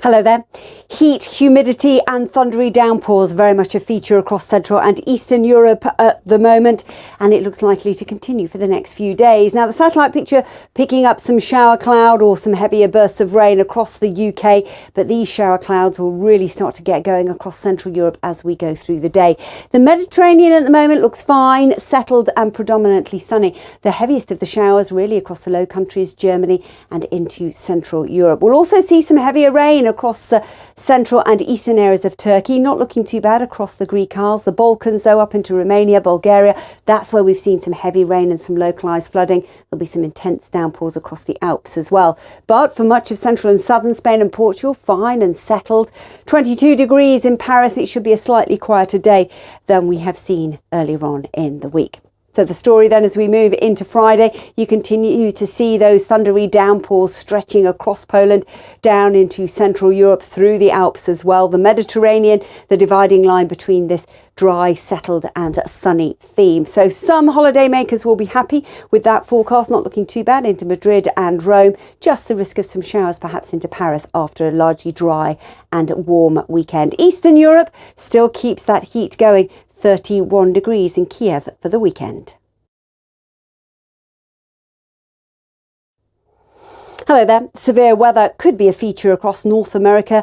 Hello there. Heat, humidity and thundery downpours very much a feature across Central and Eastern Europe at the moment, and it looks likely to continue for the next few days. Now, the satellite picture picking up some shower cloud or some heavier bursts of rain across the UK, but these shower clouds will really start to get going across Central Europe as we go through the day. The Mediterranean at the moment looks fine, settled and predominantly sunny. The heaviest of the showers really across the Low Countries, Germany and into Central Europe. We'll also see some heavier rain across central and eastern areas of Turkey. Not looking too bad across the Greek Isles. The Balkans, though, up into Romania, Bulgaria, that's where we've seen some heavy rain and some localised flooding. There'll be some intense downpours across the Alps as well. But for much of central and southern Spain and Portugal, fine and settled. 22 degrees in Paris. It should be a slightly quieter day than we have seen earlier on in the week. So the story then as we move into Friday, you continue to see those thundery downpours stretching across Poland, down into Central Europe, through the Alps as well. The Mediterranean, the dividing line between this dry, settled and sunny theme. So some holiday makers will be happy with that forecast, not looking too bad into Madrid and Rome. Just the risk of some showers perhaps into Paris after a largely dry and warm weekend. Eastern Europe still keeps that heat going. 31 degrees in Kiev for the weekend. Hello there. Severe weather could be a feature across North America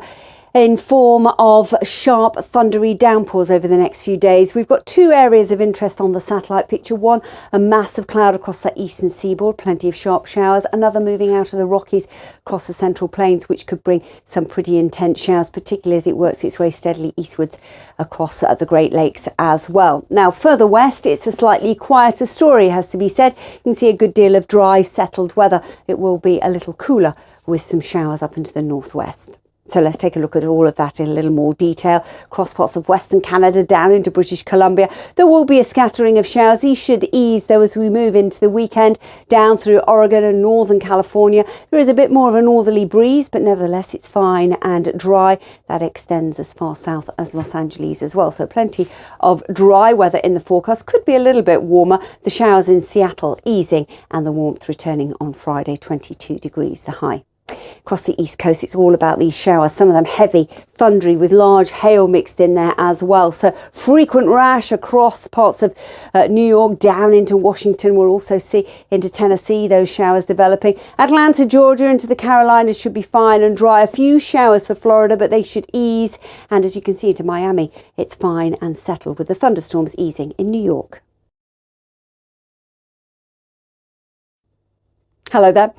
in form of sharp, thundery downpours over the next few days. We've got two areas of interest on the satellite picture. One, a massive cloud across the eastern seaboard, plenty of sharp showers. Another moving out of the Rockies across the central plains, which could bring some pretty intense showers, particularly as it works its way steadily eastwards across the Great Lakes as well. Now, further west, it's a slightly quieter story, has to be said. You can see a good deal of dry, settled weather. It will be a little cooler with some showers up into the northwest. So let's take a look at all of that in a little more detail. Across parts of Western Canada, down into British Columbia, there will be a scattering of showers. These should ease, though, as we move into the weekend, down through Oregon and Northern California. There is a bit more of a northerly breeze, but nevertheless, it's fine and dry. That extends as far south as Los Angeles as well. So plenty of dry weather in the forecast. Could be a little bit warmer. The showers in Seattle easing and the warmth returning on Friday, 22 degrees the high. Across the east coast, it's all about these showers, some of them heavy, thundery, with large hail mixed in there as well. So frequent rash across parts of New York, down into Washington. We'll also see into Tennessee those showers developing. Atlanta, Georgia, into the Carolinas should be fine and dry. A few showers for Florida, but they should ease. And as you can see into Miami, it's fine and settled, with the thunderstorms easing in New York. Hello there.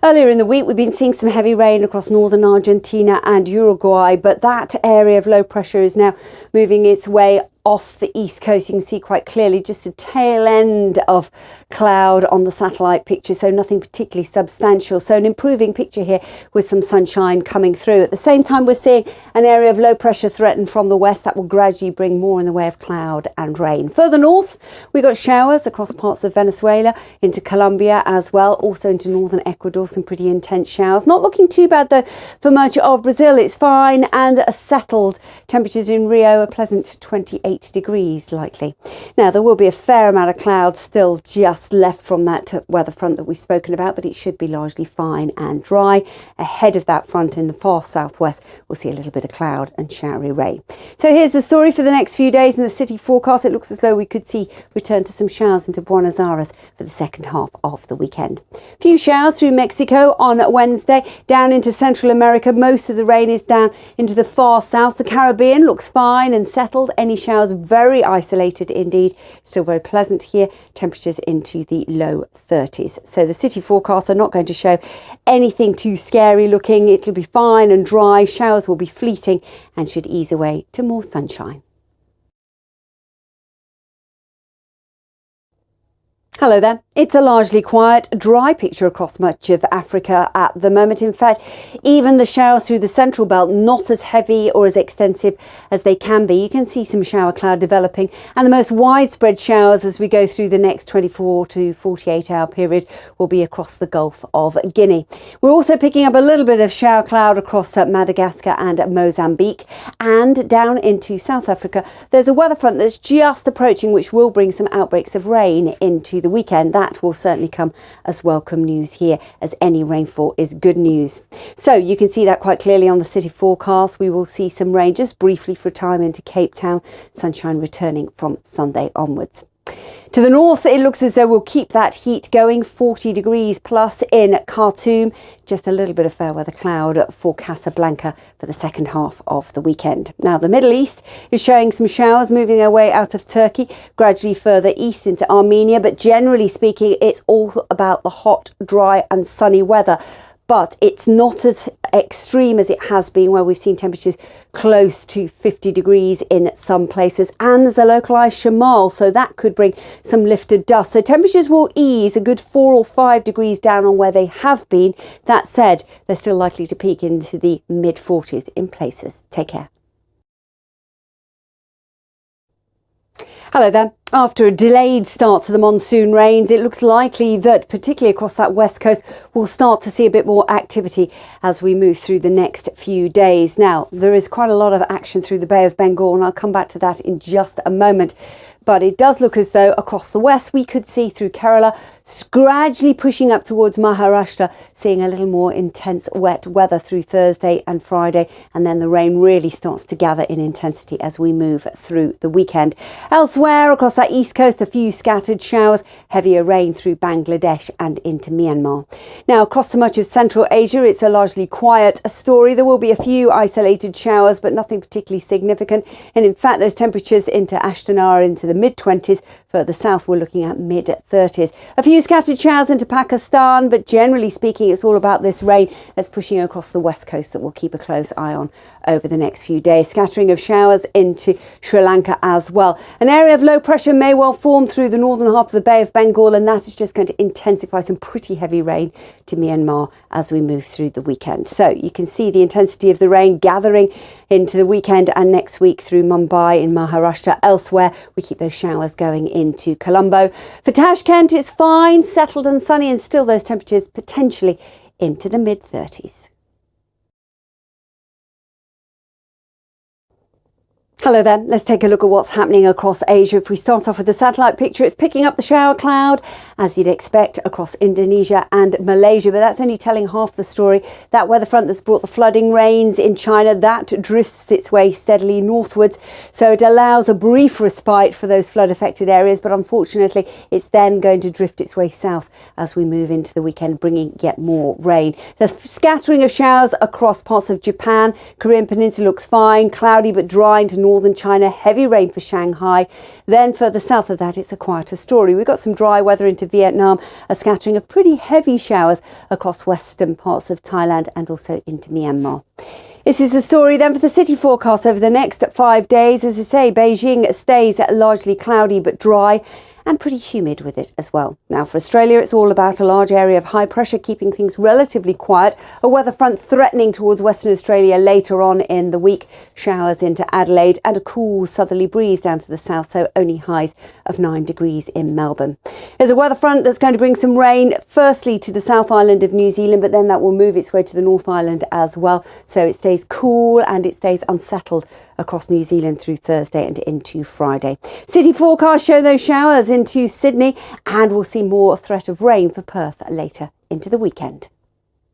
Earlier in the week, we've been seeing some heavy rain across northern Argentina and Uruguay, but that area of low pressure is now moving its way off the east coast. You can see quite clearly just a tail end of cloud on the satellite picture, so nothing particularly substantial. So an improving picture here with some sunshine coming through. At the same time, we're seeing an area of low pressure threatened from the west that will gradually bring more in the way of cloud and rain. Further north, we've got showers across parts of Venezuela, into Colombia as well, also into northern Ecuador, some pretty intense showers. Not looking too bad though for much of Brazil. It's fine and settled. Temperatures in Rio a pleasant 28 degrees likely. Now, there will be a fair amount of clouds still just left from that weather front that we've spoken about, but it should be largely fine and dry. Ahead of that front in the far southwest, we'll see a little bit of cloud and showery rain. So here's the story for the next few days in the city forecast. It looks as though we could see return to some showers into Buenos Aires for the second half of the weekend. A few showers through Mexico on Wednesday, down into Central America. Most of the rain is down into the far south. The Caribbean looks fine and settled. Any showers very isolated indeed. Still very pleasant here. Temperatures into the low 30s. So the city forecasts are not going to show anything too scary looking. It'll be fine and dry. Showers will be fleeting and should ease away to more sunshine. Hello there. It's a largely quiet, dry picture across much of Africa at the moment. In fact, even the showers through the central belt, not as heavy or as extensive as they can be. You can see some shower cloud developing, and the most widespread showers as we go through the next 24 to 48 hour period will be across the Gulf of Guinea. We're also picking up a little bit of shower cloud across Madagascar and Mozambique, and down into South Africa. There's a weather front that's just approaching, which will bring some outbreaks of rain into the weekend, that will certainly come as welcome news here, as any rainfall is good news. So you can see that quite clearly on the city forecast. We will see some rain just briefly for a time into Cape Town, sunshine returning from Sunday onwards. To the north, it looks as though we'll keep that heat going, 40 degrees plus in Khartoum. Just a little bit of fair weather cloud for Casablanca for the second half of the weekend. Now, the Middle East is showing some showers moving their way out of Turkey, gradually further east into Armenia. But generally speaking, it's all about the hot, dry and sunny weather. But it's not as extreme as it has been, where we've seen temperatures close to 50 degrees in some places, and there's a localised shamal, so that could bring some lifted dust. So temperatures will ease a good 4 or 5 degrees down on where they have been. That said, they're still likely to peak into the mid-40s in places. Take care. Hello there. After a delayed start to the monsoon rains, it looks likely that, particularly across that west coast, we'll start to see a bit more activity as we move through the next few days. Now, there is quite a lot of action through the Bay of Bengal, and I'll come back to that in just a moment. But it does look as though across the west we could see through Kerala, gradually pushing up towards Maharashtra, seeing a little more intense wet weather through Thursday and Friday, and then the rain really starts to gather in intensity as we move through the weekend. Elsewhere across that east coast, a few scattered showers, heavier rain through Bangladesh and into Myanmar. Now, across to much of Central Asia, it's a largely quiet story. There will be a few isolated showers, but nothing particularly significant. And in fact, those temperatures into Ashtana are into the mid-20s. Further south, we're looking at mid-30s. A few scattered showers into Pakistan, but generally speaking, it's all about this rain that's pushing across the west coast that we'll keep a close eye on over the next few days. Scattering of showers into Sri Lanka as well. An area of low pressure may well form through the northern half of the Bay of Bengal, and that is just going to intensify some pretty heavy rain to Myanmar as we move through the weekend. So you can see the intensity of the rain gathering into the weekend and next week through Mumbai in Maharashtra. Elsewhere, we keep those showers going into Colombo. For Tashkent, it's fine, settled and sunny, and still those temperatures potentially into the mid-30s. Hello there. Let's take a look at what's happening across Asia. If we start off with the satellite picture, it's picking up the shower cloud, as you'd expect, across Indonesia and Malaysia, but that's only telling half the story. That weather front that's brought the flooding rains in China, that drifts its way steadily northwards, so it allows a brief respite for those flood-affected areas, but unfortunately it's then going to drift its way south as we move into the weekend, bringing yet more rain. There's scattering of showers across parts of Japan. Korean Peninsula looks fine, cloudy but dry into northern China, heavy rain for Shanghai. Then further south of that, it's a quieter story. We've got some dry weather into Vietnam, a scattering of pretty heavy showers across western parts of Thailand and also into Myanmar. This is the story then for the city forecast over the next 5 days. As I say, Beijing stays largely cloudy but dry, and pretty humid with it as well. Now for Australia, it's all about a large area of high pressure keeping things relatively quiet. A weather front threatening towards Western Australia later on in the week. Showers into Adelaide and a cool southerly breeze down to the south, so only highs of 9 degrees in Melbourne. There's a weather front that's going to bring some rain, firstly to the South Island of New Zealand, but then that will move its way to the North Island as well. So it stays cool and it stays unsettled across New Zealand through Thursday and into Friday. City forecasts show those showers into Sydney, and we'll see more threat of rain for Perth later into the weekend.